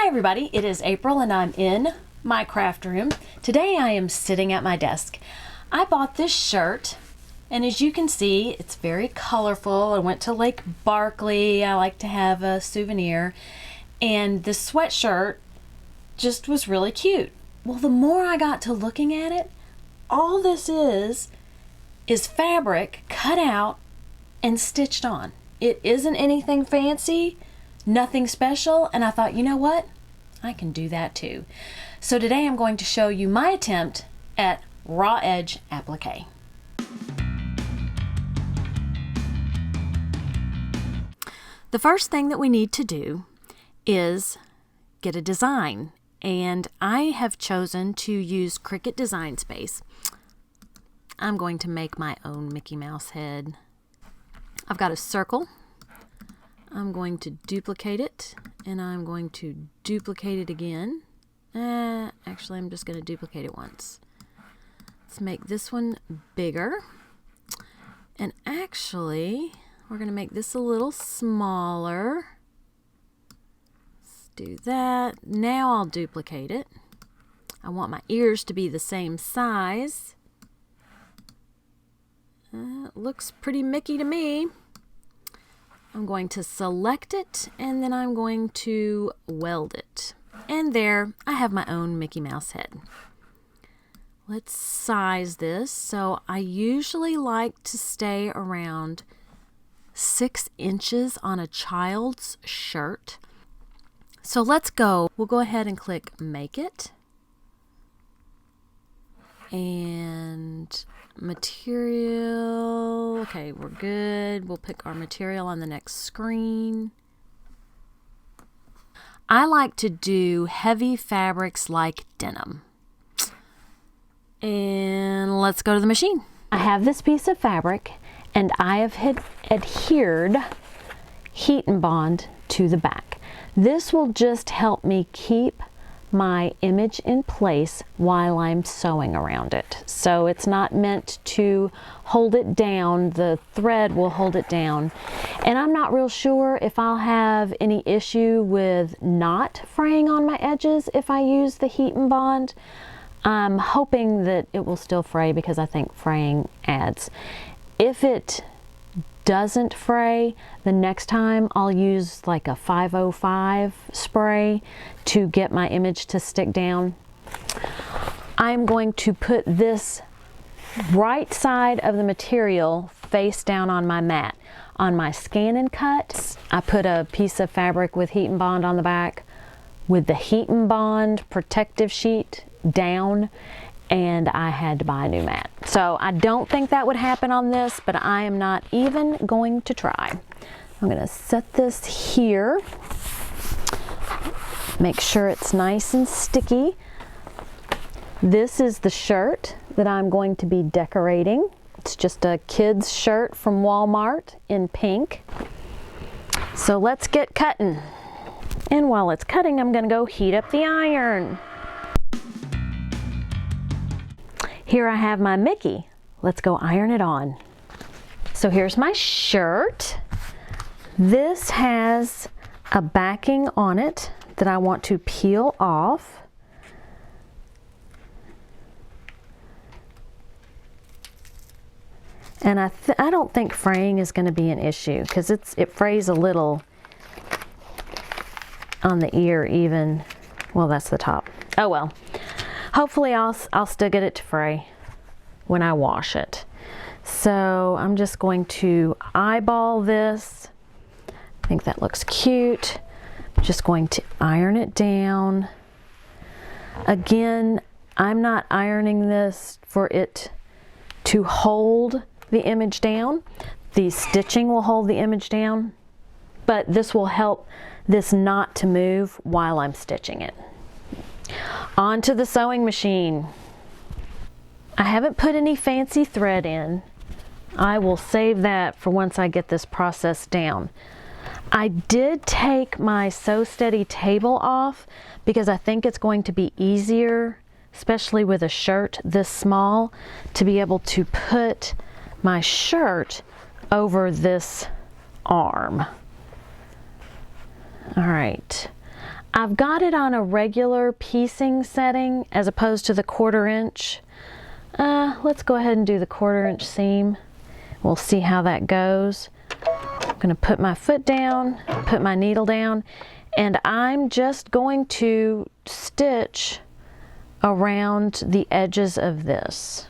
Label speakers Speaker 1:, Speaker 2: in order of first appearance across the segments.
Speaker 1: Hi everybody, it is April and I'm in my craft room. Today I am sitting at my desk. I bought this shirt and as you can see it's very colorful. I went to Lake Barkley. I like to have a souvenir and this sweatshirt just was really cute. Well, the more I got to looking at it, all this is fabric cut out and stitched on. It isn't anything fancy, nothing special, and I thought, you know what? I can do that too. So today I'm going to show you my attempt at raw edge applique. The first thing that we need to do is get a design, and I have chosen to use Cricut Design Space. I'm going to make my own Mickey Mouse head. I've got a circle. I'm going to duplicate it, and I'm going to duplicate it again. Actually, I'm just going to duplicate it once. Let's make this one bigger. And actually, we're going to make this a little smaller. Let's do that. Now I'll duplicate it. I want my ears to be the same size. Looks pretty Mickey to me. I'm going to select it and then I'm going to weld it. And there, I have my own Mickey Mouse head. Let's size this. So I usually like to stay around 6 inches on a child's shirt. So let's go. We'll go ahead and click Make It. And material, okay, we're good. We'll pick our material on the next screen. I like to do heavy fabrics like denim. And let's go to the machine. I have this piece of fabric and I have adhered heat and bond to the back. This will just help me keep my image in place while I'm sewing around it. So it's not meant to hold it down. The thread will hold it down. And I'm not real sure if I'll have any issue with not fraying on my edges if I use the heat and bond. I'm hoping that it will still fray because I think fraying adds. If it doesn't fray, the next time I'll use like a 505 spray to get my image to stick down. I'm going to put this right side of the material face down on my mat. On my scan and cut, I put a piece of fabric with heat and bond on the back with the heat and bond protective sheet down, and I had to buy a new mat. So I don't think that would happen on this, but I am not even going to try. I'm going to set this here, make sure it's nice and sticky. This is the shirt that I'm going to be decorating. It's just a kid's shirt from Walmart in pink. So let's get cutting. And while it's cutting, I'm going to go heat up the iron. Here I have my Mickey. Let's go iron it on. So here's my shirt. This has a backing on it that I want to peel off. And I don't think fraying is going to be an issue because it frays a little on the ear even. Well, that's the top. Oh well. Hopefully I'll still get it to fray when I wash it. So I'm just going to eyeball this. I think that looks cute. I'm just going to iron it down. Again, I'm not ironing this for it to hold the image down. The stitching will hold the image down, but this will help this not to move while I'm stitching it. Onto the sewing machine. I haven't put any fancy thread in. I will save that for once I get this process down. I did take my Sew Steady table off because I think it's going to be easier, especially with a shirt this small, to be able to put my shirt over this arm. All right. I've got it on a regular piecing setting as opposed to the 1/4 inch. Let's go ahead and do the 1/4 inch seam. We'll see how that goes. I'm going to put my foot down, put my needle down, and I'm just going to stitch around the edges of this.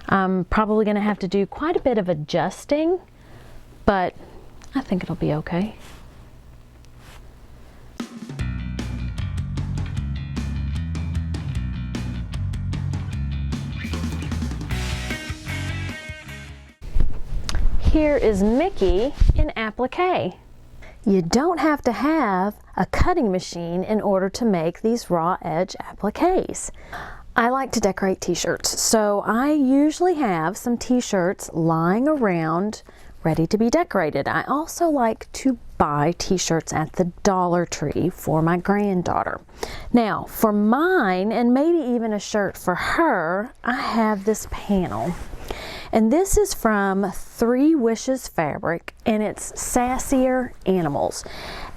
Speaker 1: I'm probably going to have to do quite a bit of adjusting, but I think it'll be okay. Here is Mickey in applique. You don't have to have a cutting machine in order to make these raw edge appliques. I like to decorate t-shirts, so I usually have some t-shirts lying around ready to be decorated. I also like to buy t-shirts at the Dollar Tree for my granddaughter. Now, for mine, and maybe even a shirt for her, I have this panel. And this is from 3 Wishes fabric, and it's Sassier Animals.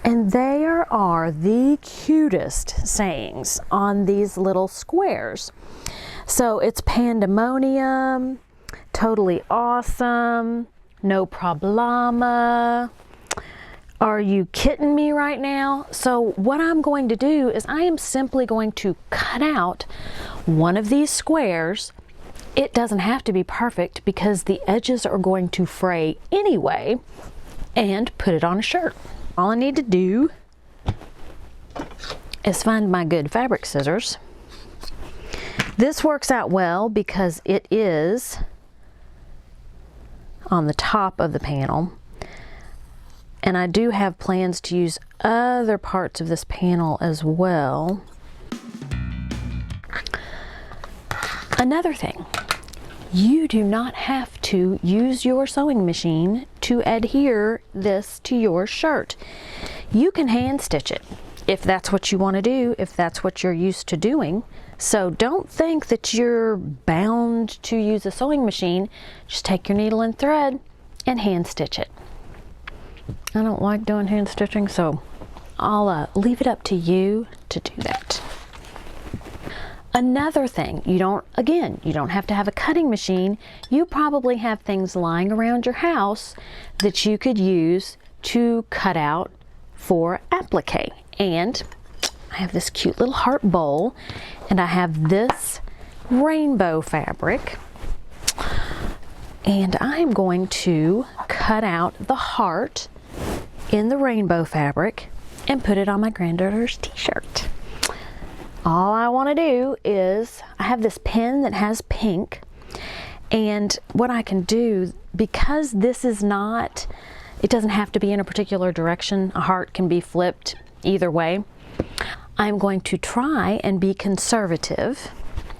Speaker 1: And there are the cutest sayings on these little squares. So it's pandemonium, totally awesome, no problema, are you kidding me right now? So what I'm going to do is I am simply going to cut out one of these squares. It doesn't have to be perfect because the edges are going to fray anyway, and put it on a shirt. All I need to do is find my good fabric scissors. This works out well because it is on the top of the panel, and I do have plans to use other parts of this panel as well. Another thing, you do not have to use your sewing machine to adhere this to your shirt. You can hand stitch it if that's what you want to do, if that's what you're used to doing. So don't think that you're bound to use a sewing machine. Just take your needle and thread and hand stitch it. I don't like doing hand stitching, so I'll leave it up to you to do that. Another thing, you don't have to have a cutting machine. You probably have things lying around your house that you could use to cut out for applique. And I have this cute little heart bowl, and I have this rainbow fabric, and I'm going to cut out the heart in the rainbow fabric and put it on my granddaughter's t-shirt. All I want to do is, I have this pen that has pink, and what I can do, because this is not, it doesn't have to be in a particular direction, a heart can be flipped either way, I'm going to try and be conservative.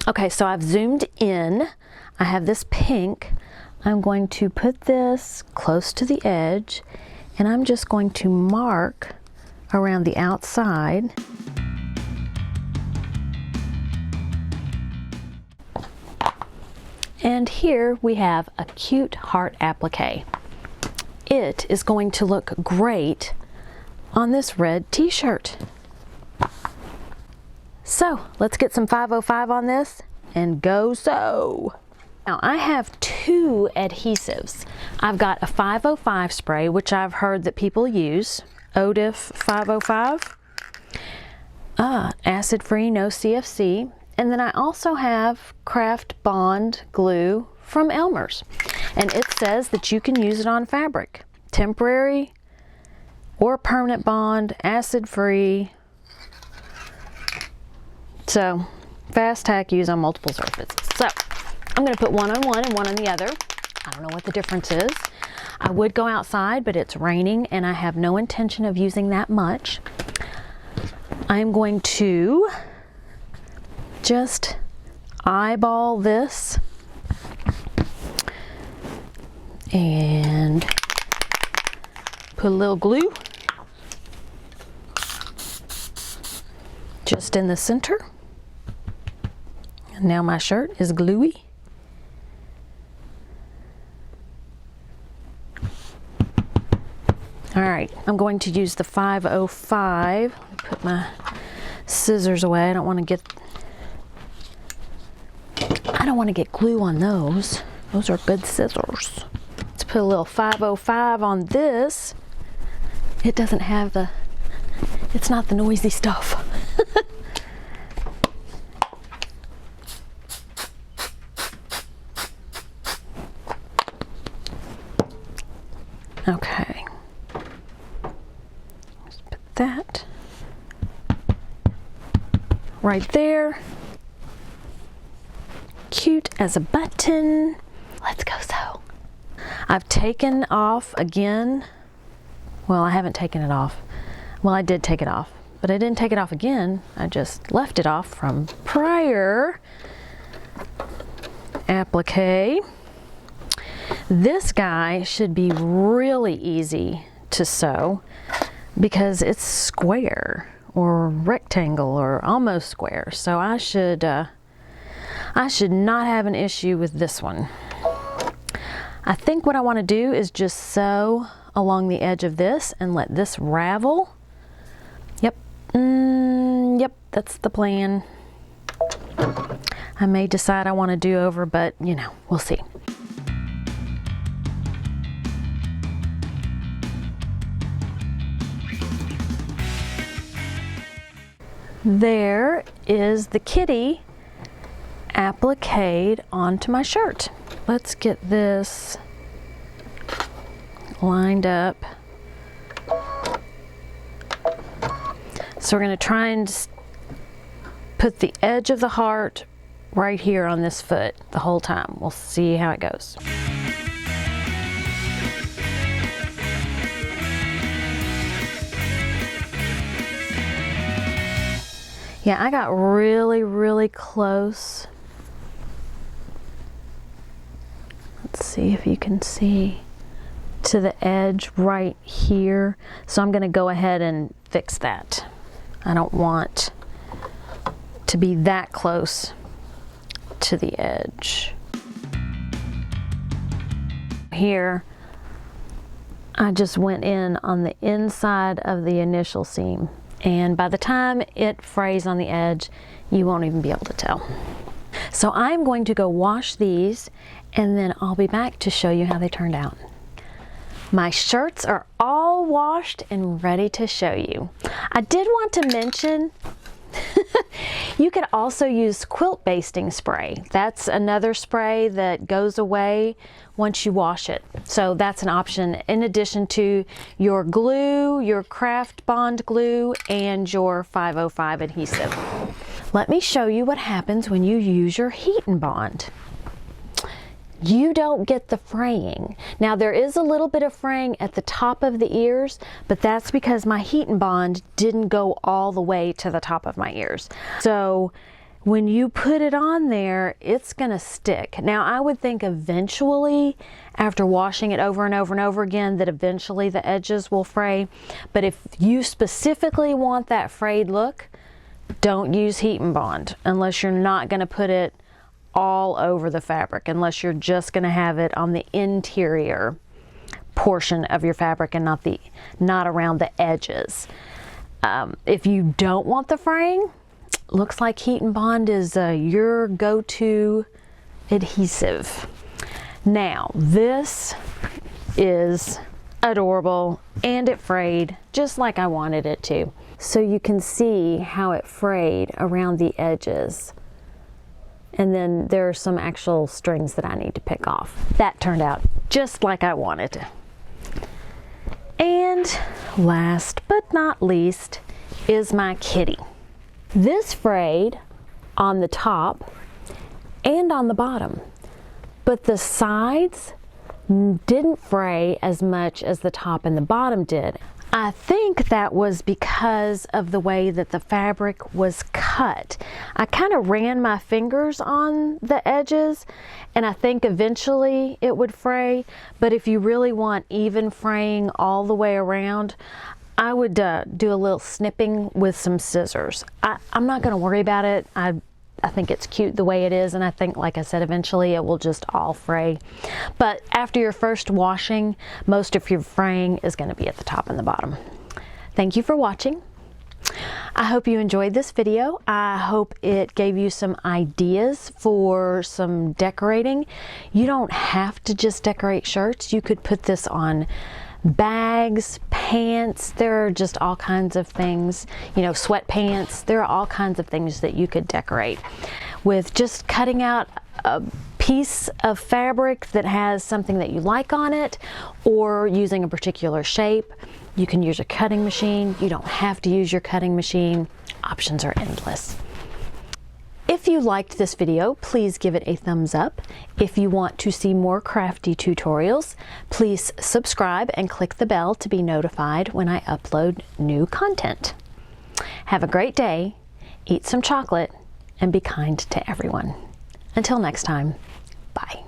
Speaker 1: Okay, so I've zoomed in, I have this pink, I'm going to put this close to the edge, and I'm just going to mark around the outside. And here we have a cute heart applique. It is going to look great on this red t-shirt. So let's get some 505 on this and go sew. Now I have 2 adhesives. I've got a 505 spray, which I've heard that people use, Odif 505, acid-free, no CFC. And then I also have Craft Bond glue from Elmers. And it says that you can use it on fabric. Temporary or permanent bond, acid-free. So, fast tack, use on multiple surfaces. So, I'm going to put one on one and one on the other. I don't know what the difference is. I would go outside, but it's raining and I have no intention of using that much. I'm going to just eyeball this and put a little glue just in the center. And now my shirt is gluey. All right, I'm going to use the 505. Put my scissors away. I don't want to get glue on those. Those are good scissors. Let's put a little 505 on this. It doesn't have the, it's not the noisy stuff. Okay. Let's put that right there. Cute as a button. Let's go sew. I've taken off again. Well, I haven't taken it off. Well, I did take it off, but I didn't take it off again. I just left it off from prior applique. This guy should be really easy to sew because it's square or rectangle or almost square. So I should not have an issue with this one. I think what I want to do is just sew along the edge of this and let this ravel. Yep, yep, that's the plan. I may decide I want to do over, but you know, we'll see. There is the kitty appliqued onto my shirt. Let's get this lined up. So we're going to try and put the edge of the heart right here on this foot the whole time. We'll see how it goes. Yeah, I got really, really close. Let's see if you can see to the edge right here. So I'm going to go ahead and fix that. I don't want to be that close to the edge. Here, I just went in on the inside of the initial seam. And by the time it frays on the edge, you won't even be able to tell. So I'm going to go wash these and then I'll be back to show you how they turned out. My shirts are all washed and ready to show you. I did want to mention you can also use quilt basting spray. That's another spray that goes away once you wash it. So that's an option in addition to your glue, your craft bond glue, and your 505 adhesive. Let me show you what happens when you use your heat and bond. You don't get the fraying. Now there is a little bit of fraying at the top of the ears, but that's because my heat and bond didn't go all the way to the top of my ears. So when you put it on there, it's gonna stick. Now I would think eventually, after washing it over and over and over again, that eventually the edges will fray. But if you specifically want that frayed look, don't use heat and bond unless you're not gonna put it all over the fabric, unless you're just going to have it on the interior portion of your fabric and not around the edges. If you don't want the fraying, looks like heat and bond is your go-to adhesive. Now this is adorable and it frayed just like I wanted it to. So you can see how it frayed around the edges. And then there are some actual strings that I need to pick off. That turned out just like I wanted. And last but not least is my kitty. This frayed on the top and on the bottom, but the sides didn't fray as much as the top and the bottom did. I think that was because of the way that the fabric was cut. I kind of ran my fingers on the edges and I think eventually it would fray, but if you really want even fraying all the way around, I would do a little snipping with some scissors. I'm not going to worry about it. I think it's cute the way it is, and I think, like I said, eventually it will just all fray. But after your first washing, most of your fraying is going to be at the top and the bottom. Thank you for watching. I hope you enjoyed this video. I hope it gave you some ideas for some decorating. You don't have to just decorate shirts. You could put this on bags, pants. There are just all kinds of things, you know, sweatpants. There are all kinds of things that you could decorate with just cutting out a piece of fabric that has something that you like on it, or using a particular shape. You can use a cutting machine. You don't have to use your cutting machine. Options are endless. If you liked this video, please give it a thumbs up. If you want to see more crafty tutorials, please subscribe and click the bell to be notified when I upload new content. Have a great day, eat some chocolate, and be kind to everyone. Until next time, bye.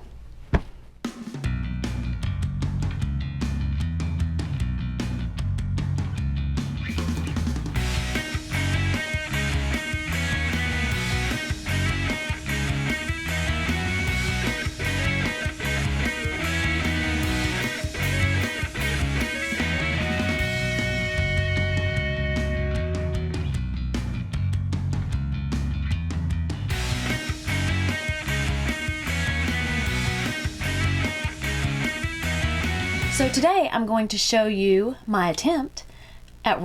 Speaker 1: So today I'm going to show you my attempt at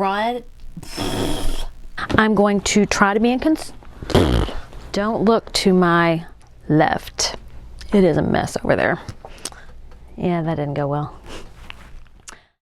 Speaker 1: I'm going to try to be don't look to my left. It is a mess over there. Yeah, that didn't go well.